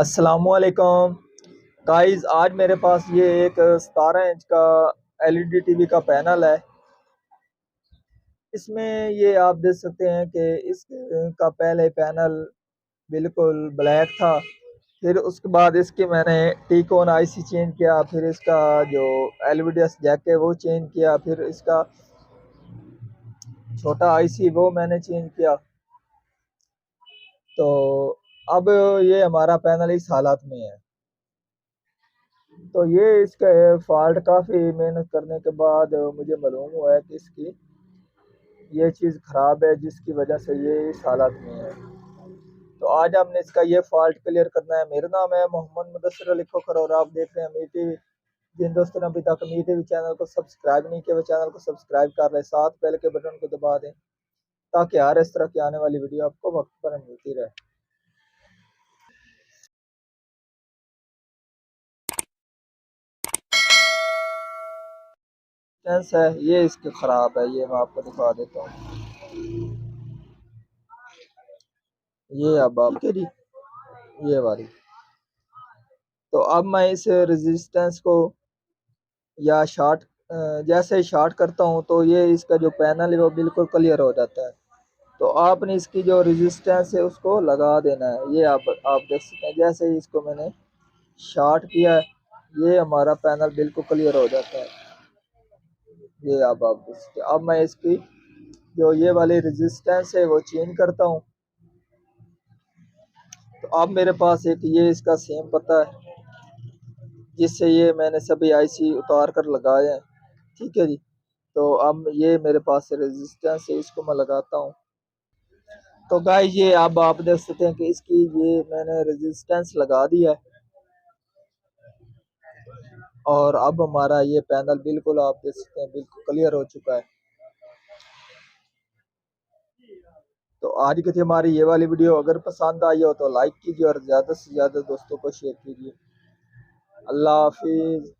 अस्सलामुअलैकुम गाइस, आज मेरे पास ये एक 17 इंच का एलईडी टीवी का पैनल है। इसमें ये आप देख सकते हैं कि इसका पहले पैनल बिल्कुल ब्लैक था। फिर उसके बाद इसकी मैंने टीकॉन आईसी चेंज किया, फिर इसका जो एलवीडीएस जैक है वो चेंज किया, फिर इसका छोटा आईसी वो मैंने चेंज किया। तो अब ये हमारा पैनल इस हालत में है। तो ये इसका फॉल्ट काफ़ी मेहनत करने के बाद मुझे मालूम हुआ है कि इसकी ये चीज़ ख़राब है, जिसकी वजह से ये इस हालत में है। तो आज हमने इसका ये फॉल्ट क्लियर करना है। मेरा नाम है मोहम्मद मुदस्सिर अली खोखर और आप देख रहे हैं मी टीवी। जिन दोस्तों ने अभी तक मी टीवी चैनल को सब्सक्राइब नहीं किया, वो चैनल को सब्सक्राइब कर रहे, साथ बेल के बटन को दबा दें ताकि हर इस तरह की आने वाली वीडियो आपको वक्त पर मिलती रहे। सेंस है ये इसके ख़राब है, ये मैं आपको दिखा देता हूँ। ये अब आपके जी ये वाली। तो अब मैं इस रेजिस्टेंस को या शॉर्ट जैसे ही शॉर्ट करता हूँ तो ये इसका जो पैनल है वो बिल्कुल क्लियर हो जाता है। तो आपने इसकी जो रेजिस्टेंस है उसको लगा देना है। ये आप देख सकते हैं, जैसे ही इसको मैंने शॉर्ट किया है ये हमारा पैनल बिल्कुल क्लियर हो जाता है। ये आप देख सकते हैं। अब मैं इसकी जो ये वाली रेजिस्टेंस है वो चेंज करता हूँ। तो अब मेरे पास एक ये इसका सेम पता है, जिससे ये मैंने सभी आईसी उतार कर लगाए हैं। ठीक है जी। तो अब ये मेरे पास रेजिस्टेंस है, इसको मैं लगाता हूँ। तो गाइस, ये अब आप देख सकते हैं कि इसकी ये मैंने रेजिस्टेंस लगा दिया है और अब हमारा ये पैनल बिल्कुल आप देख सकते हैं बिल्कुल क्लियर हो चुका है। तो आज की थी हमारी ये वाली वीडियो। अगर पसंद आई हो तो लाइक कीजिए और ज़्यादा से ज़्यादा दोस्तों को शेयर कीजिए। अल्लाह हाफिज़।